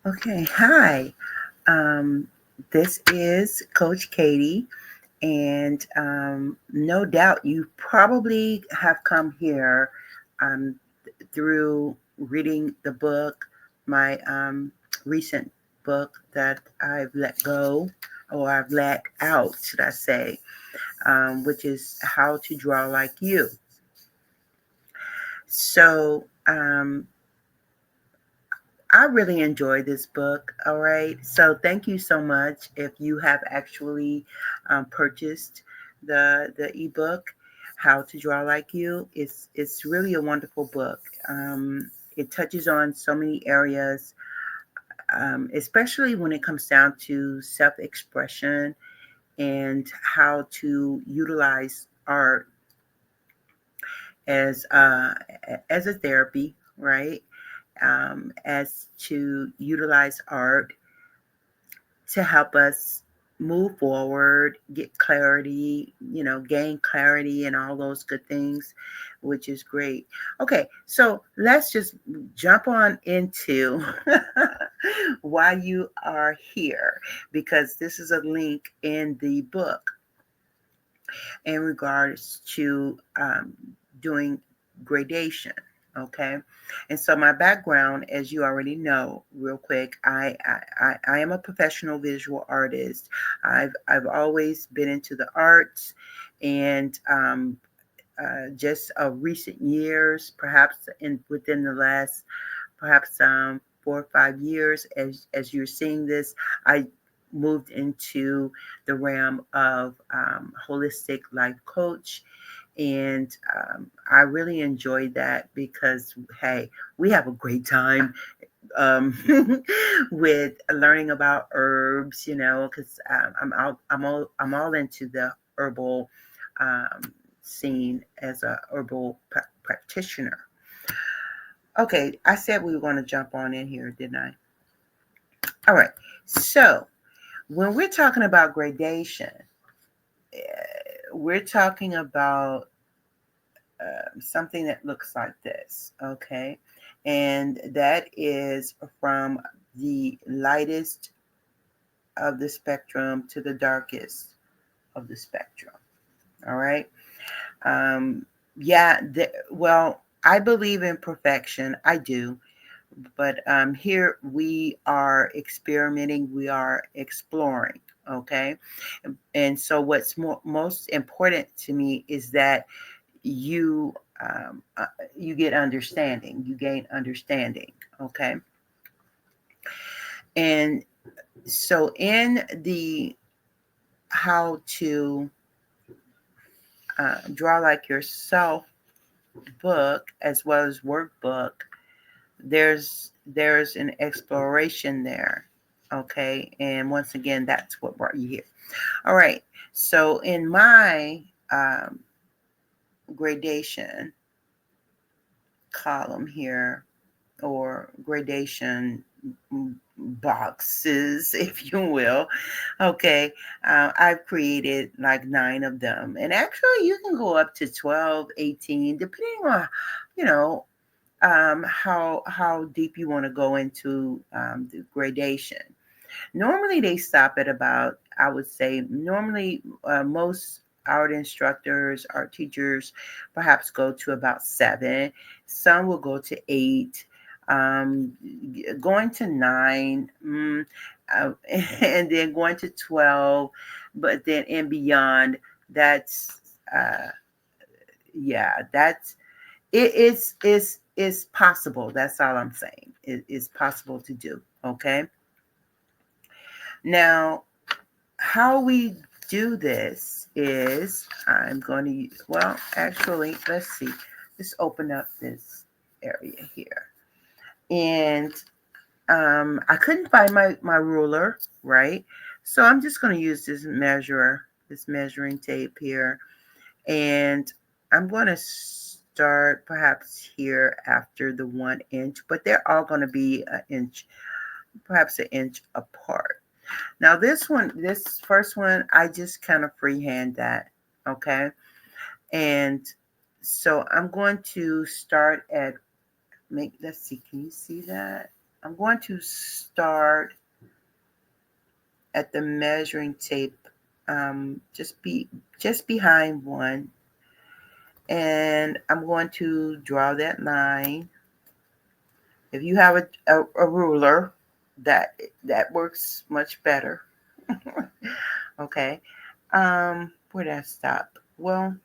Okay, hi. Um, this is Coach Katie, and no doubt you probably have come here um, through reading the book, my recent book that I've let go, or I've let out, should I say, which is How to Draw Like You. So, I really enjoyed this book. All right. So thank you so much if you have actually purchased the ebook, How to Draw Like You. It's really a wonderful book. It touches on so many areas, especially when it comes down to self-expression and how to utilize art as as a therapy, right? As to utilize art to help us move forward, get clarity, gain clarity and all those good things, which is great. Okay, so let's just jump on into why you are here, because this is a link in the book in regards to doing gradation. Okay, and so my background, as you already know, real quick, I am a professional visual artist. I've always been into the arts, and just recent years, perhaps in within the last perhaps 4 or 5 years, as you're seeing this, I moved into the realm of holistic life coach. And I really enjoyed that because, hey, we have a great time um, with learning about herbs, because I'm all into the herbal um, scene as a herbal practitioner. Okay, I said we were going to jump on in here, didn't I? All right. So when we're talking about gradation, we're talking about something that looks like this, okay? And that is from the lightest of the spectrum to the darkest of the spectrum, all right? Um, yeah, well, I believe in perfection. I do. But here we are experimenting, we are exploring. Okay. And so, what's most important to me is that you you get understanding, you gain understanding. Okay. And so, in the how to draw like yourself book as well as workbook, there's an exploration there. Okay, and once again, that's what brought you here. All right, so in my gradation column here, or gradation boxes, if you will, okay, I've created like 9 of them, and actually you can go up to 12, 18, depending on, you know how deep you want to go into the gradation. Normally, they stop at about, I would say, normally most art instructors, art teachers, perhaps go to about 7. Some will go to 8, going to 9, and then going to 12, but then and beyond. That's yeah, that's it's possible. That's all I'm saying. It's possible to do. Okay. Now, how we do this is I'm going to use, well, actually, let's see. Let's open up this area here. And I couldn't find my ruler, right? So I'm just going to use this measurer, this measuring tape here. And I'm going to start perhaps here after the 1 inch, but they're all going to be an inch, perhaps an inch apart. Now this first one, I just kind of freehand that, okay? And so I'm going to start at, let's see, can you see that? I'm going to start at the measuring tape, just behind 1, and I'm going to draw that line. If you have a ruler, that works much better. Okay. Where did I stop? Well,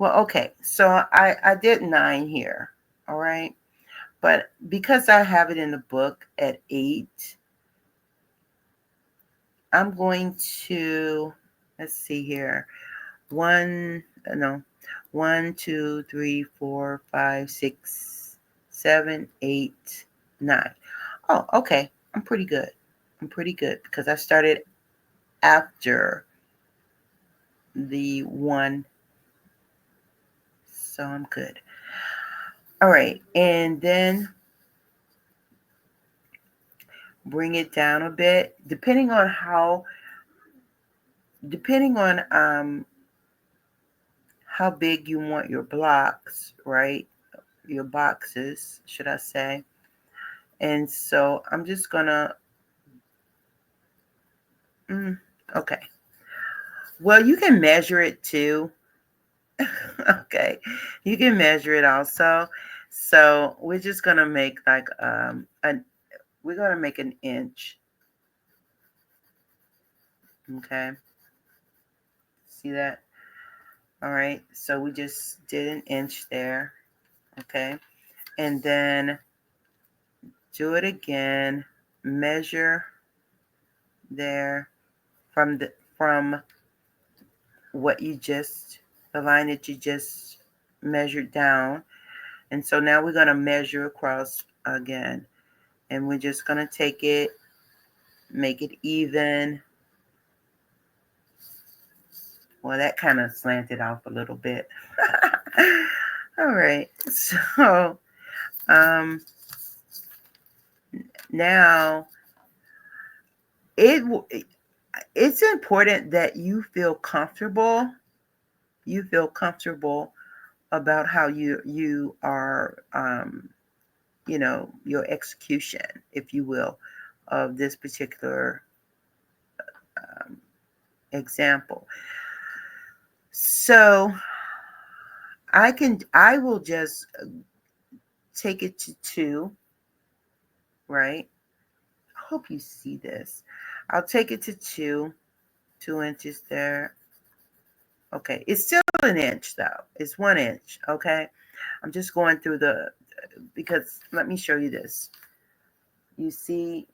okay. So I did 9 here. All right. But because I have it in the book at 8, I'm going to, let's see here. 1, no, 1, 2, 3, 4, 5, 6, 7, 8, 9. Oh, okay. I'm pretty good. Because I started after the 1, so I'm good. All right, and then bring it down a bit, depending on how big you want your blocks, right? Your boxes, should I say. And so I'm just gonna, okay. Well, you can measure it too. Okay, you can measure it also. So we're just gonna make like we're gonna make an inch. Okay, see that? All right, so we just did an inch there. Okay, and then do it again. Measure there from what you just, the line that you just measured down. And so now we're going to measure across again. And we're just going to take it, make it even. Well, that kind of slanted off a little bit. All right. So now it's important that you feel comfortable. You feel comfortable about how you are, your execution, if you will, of this particular example. So I will just take it to 2, right? I hope you see this. I'll take it to 2 inches there. Okay, it's still an inch though. It's 1 inch, okay? I'm just going through because let me show you this. You see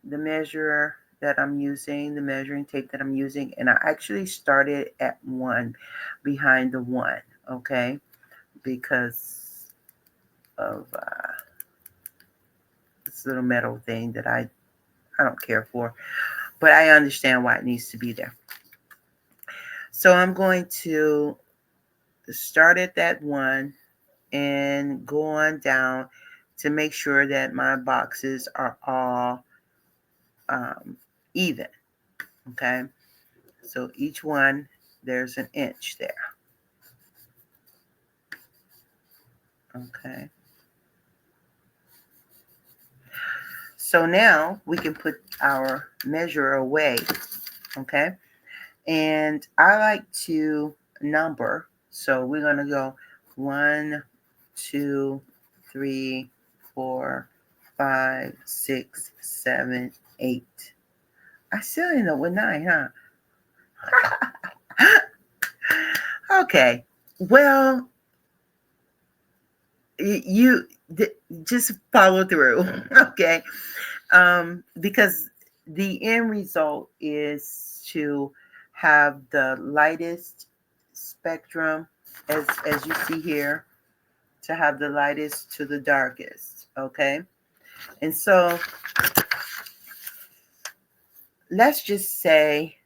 the measure that I'm using, the measuring tape that I'm using, and I actually started at 1 behind the 1, okay? Because of this little metal thing that I don't care for, but I understand why it needs to be there. So I'm going to start at that 1 and go on down to make sure that my boxes are all even. Okay, so each one, there's an inch there. Okay, so now we can put our measure away. Okay, and I like to number, so we're going to go 1, 2, 3, 4, 5, 6, 7, 8. I still end up with 9, huh? Okay. Well, you just follow through, okay? Because the end result is to have the lightest spectrum, as you see here, to have the lightest to the darkest, okay? And so let's just say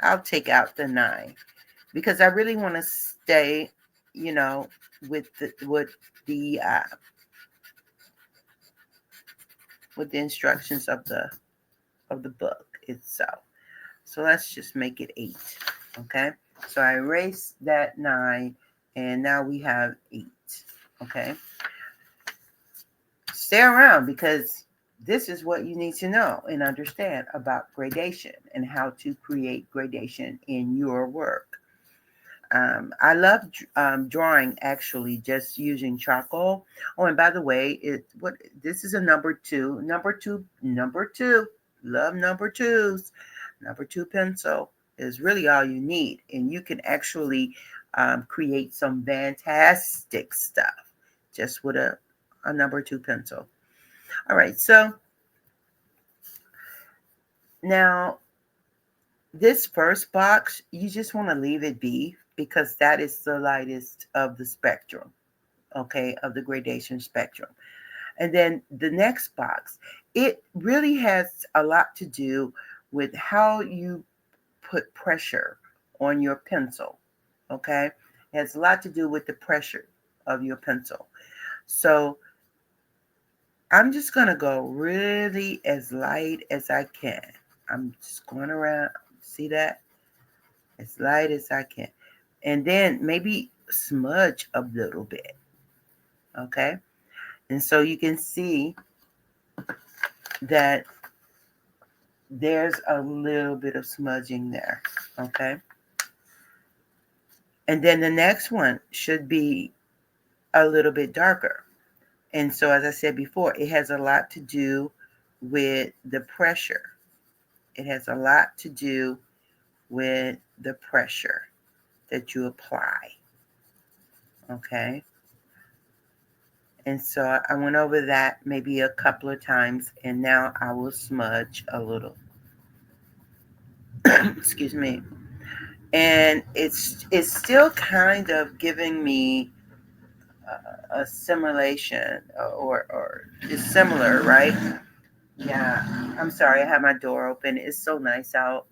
I'll take out the 9 because I really want to stay, with the instructions of the book itself. So let's just make it 8. Okay. So I erase that 9 and now we have 8. Okay. Stay around because this is what you need to know and understand about gradation and how to create gradation in your work. I love drawing actually just using charcoal. Oh, and by the way, this is a number two. Number two. Love number twos. Number two pencil is really all you need, and you can actually create some fantastic stuff just with a number two pencil. All right, so now this first box, you just want to leave it be because that is the lightest of the spectrum, okay, of the gradation spectrum. And then the next box, it really has a lot to do with how you put pressure on your pencil, okay? It has a lot to do with the pressure of your pencil. So I'm just going to go really as light as I can. I'm just going around, see that? As light as I can. And then maybe smudge a little bit, okay? And so you can see that there's a little bit of smudging there, okay? And then the next one should be a little bit darker. And so, as I said before, it has a lot to do with the pressure. It has a lot to do with the pressure that you apply, okay? And so I went over that maybe a couple of times, and now I will smudge a little. Excuse me. And it's still kind of giving me a simulation or is similar, right? Yeah. I'm sorry, I have my door open. It's so nice out.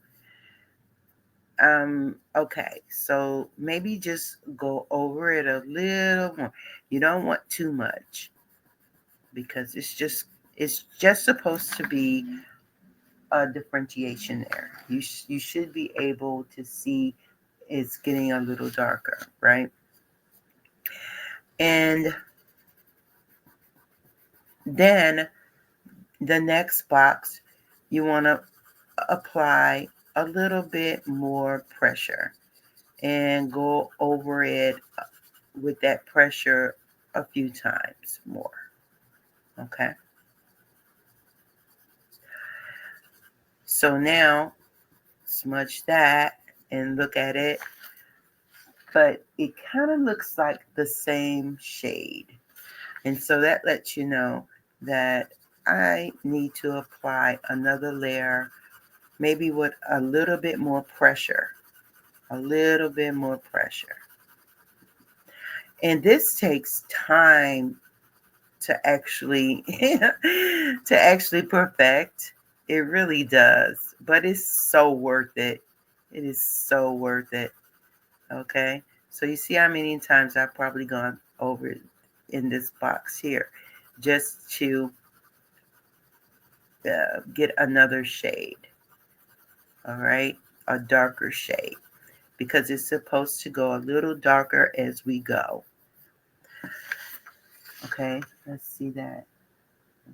Okay, so maybe just go over it a little more. You don't want too much because it's just supposed to be a differentiation there. You should be able to see it's getting a little darker, right? And then the next box, you want to apply a little bit more pressure and go over it with that pressure a few times more. Okay. So now smudge that and look at it. But it kind of looks like the same shade. And so that lets you know that I need to apply another layer, maybe with a little bit more pressure. A little bit more pressure. And this takes time to actually perfect. It really does. But it's so worth it. It is so worth it. Okay. So you see how many times I've probably gone over it in this box here just to get another shade. All right. A darker shade. Because it's supposed to go a little darker as we go. Okay, let's see that.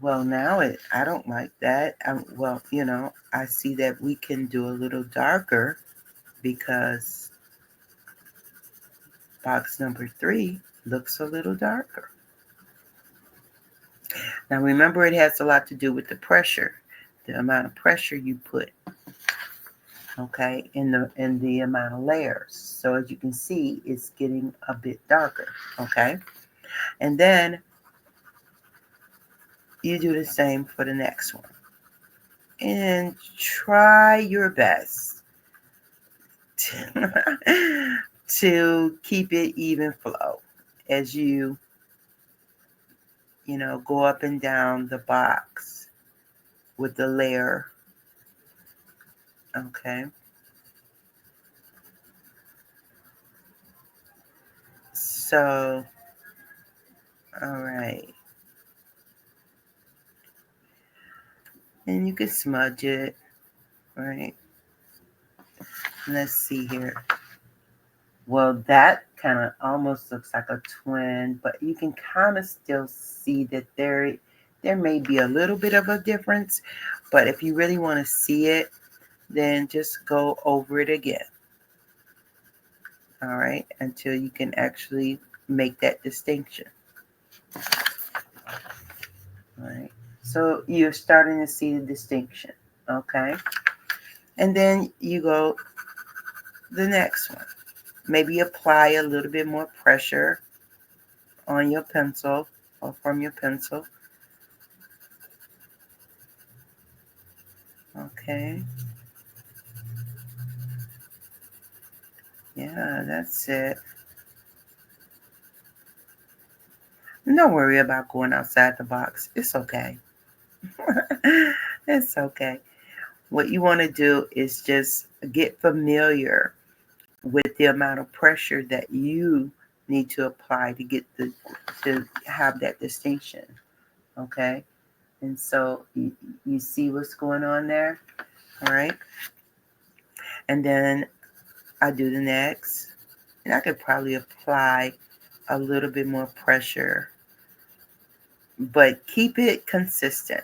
Well, now I don't like that. I see that we can do a little darker because box number 3 looks a little darker. Now, remember, it has a lot to do with the pressure, the amount of pressure you put, okay, in the amount of layers. So as you can see, it's getting a bit darker, okay? And then you do the same for the next one. And try your best to keep it even flow as you go up and down the box with the layer. Okay. So, all right. And you can smudge it, right? Let's see here. Well, that kind of almost looks like a twin, but you can kind of still see that there may be a little bit of a difference. But if you really want to see it, then just go over it again. All right, until you can actually make that distinction. All right, so you're starting to see the distinction. Okay, and then you go the next one. Maybe apply a little bit more pressure on your pencil or from your pencil. Okay. Yeah, that's it. Don't worry about going outside the box. It's okay. It's okay. What you want to do is just get familiar with the amount of pressure that you need to apply to have that distinction. Okay. And so you see what's going on there. All right. And then I do the next. And I could probably apply a little bit more pressure, but keep it consistent.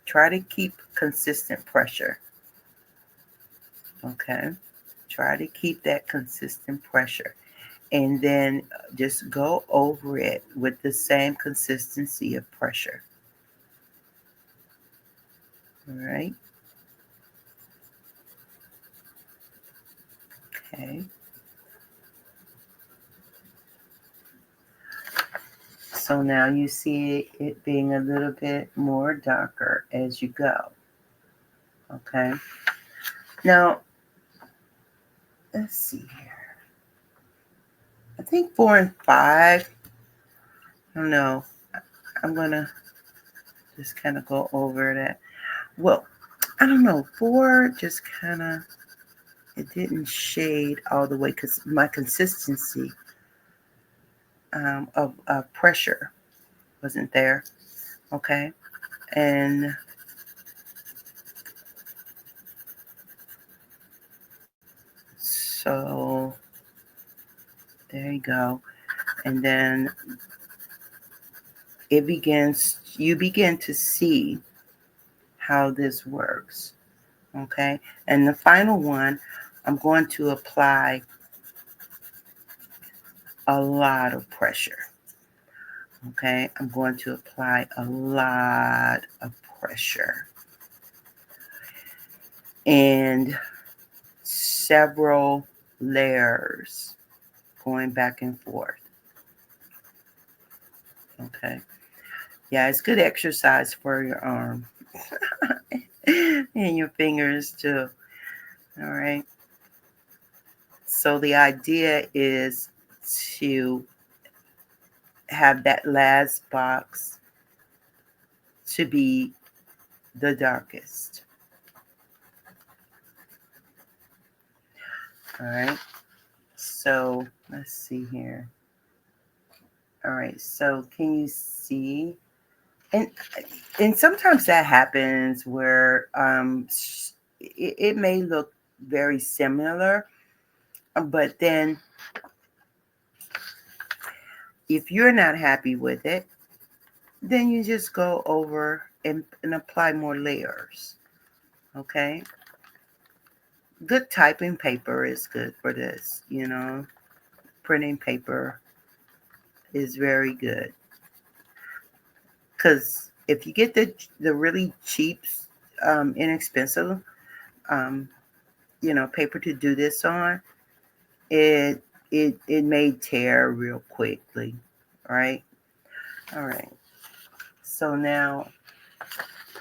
Try to keep consistent pressure. Okay. Try to keep that consistent pressure. And then just go over it with the same consistency of pressure. All right. Okay. So now you see it being a little bit more darker as you go. Okay. Now, let's see here. I think 4 and 5. I don't know. I'm going to just kind of go over that. Well, I don't know. 4 just kind of, it didn't shade all the way because my consistency of pressure wasn't there. Okay. And so there you go. And then you begin to see how this works. Okay. And the final one, I'm going to apply a lot of pressure. Okay. I'm going to apply a lot of pressure and several layers going back and forth. Okay. Yeah, it's good exercise for your arm and your fingers too. All right. So the idea is to have that last box to be the darkest. All right. So let's see here. All right. So can you see? And sometimes that happens where it may look very similar, but then if you're not happy with it, then you just go over and apply more layers. Okay. Good typing paper is good for this, printing paper is very good. Because if you get the really cheap, inexpensive, paper to do this on, it may tear real quickly, right? All right. So now,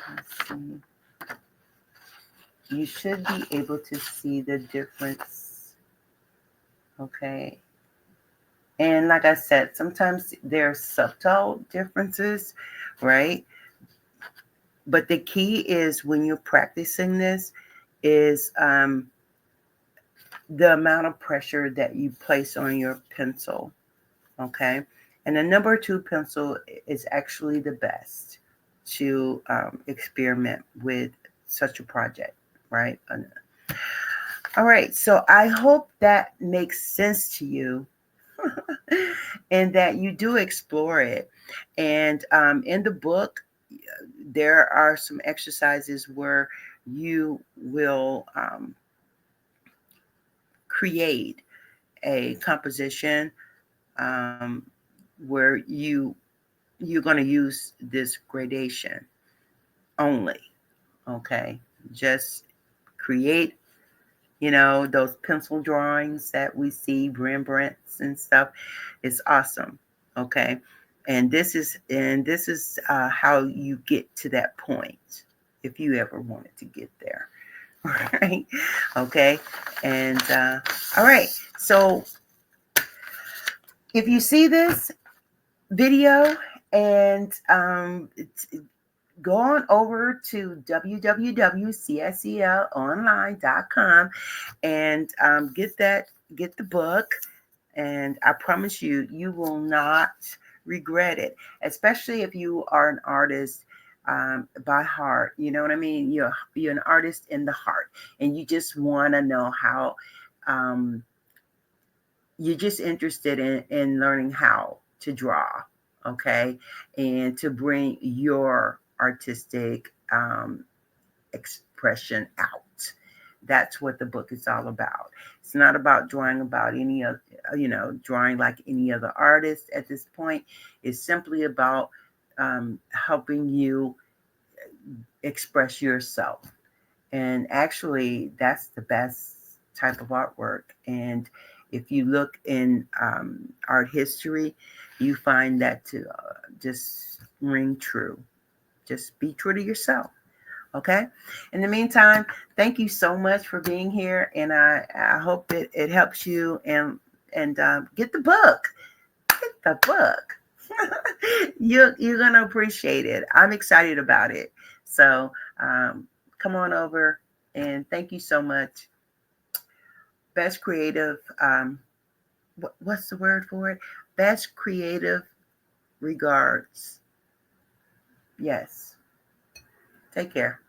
let's see. You should be able to see the difference. Okay. And like I said, sometimes there are subtle differences, right? But the key is when you're practicing this is the amount of pressure that you place on your pencil, okay? And the number 2 pencil is actually the best to experiment with such a project, right? All right, so I hope that makes sense to you. and that you do explore it. And in the book, there are some exercises where you will create a composition um, where you're going to use this gradation only. Okay, just create, those pencil drawings that we see, Rembrandts and stuff. It's awesome. Okay, and this is how you get to that point if you ever wanted to get there. Right? Okay, and all right. So if you see this video and go on over to www.cscelonline.com and get the book, and I promise you, you will not regret it, especially if you are an artist by heart. You know what I mean? You're an artist in the heart, and you just want to know how. Um, you're just interested in learning how to draw, okay, and to bring your artistic expression out. That's what the book is all about. It's not about drawing about any other, drawing like any other artist at this point. It's simply about helping you express yourself. And actually, that's the best type of artwork. And if you look in art history, you find that to just ring true. Just be true to yourself. Okay. In the meantime, thank you so much for being here, and I hope it helps you and get the book. Get the book. You're gonna appreciate it. I'm excited about it. So come on over, and thank you so much. Best creative. What's the word for it? Best creative regards. Yes. Take care.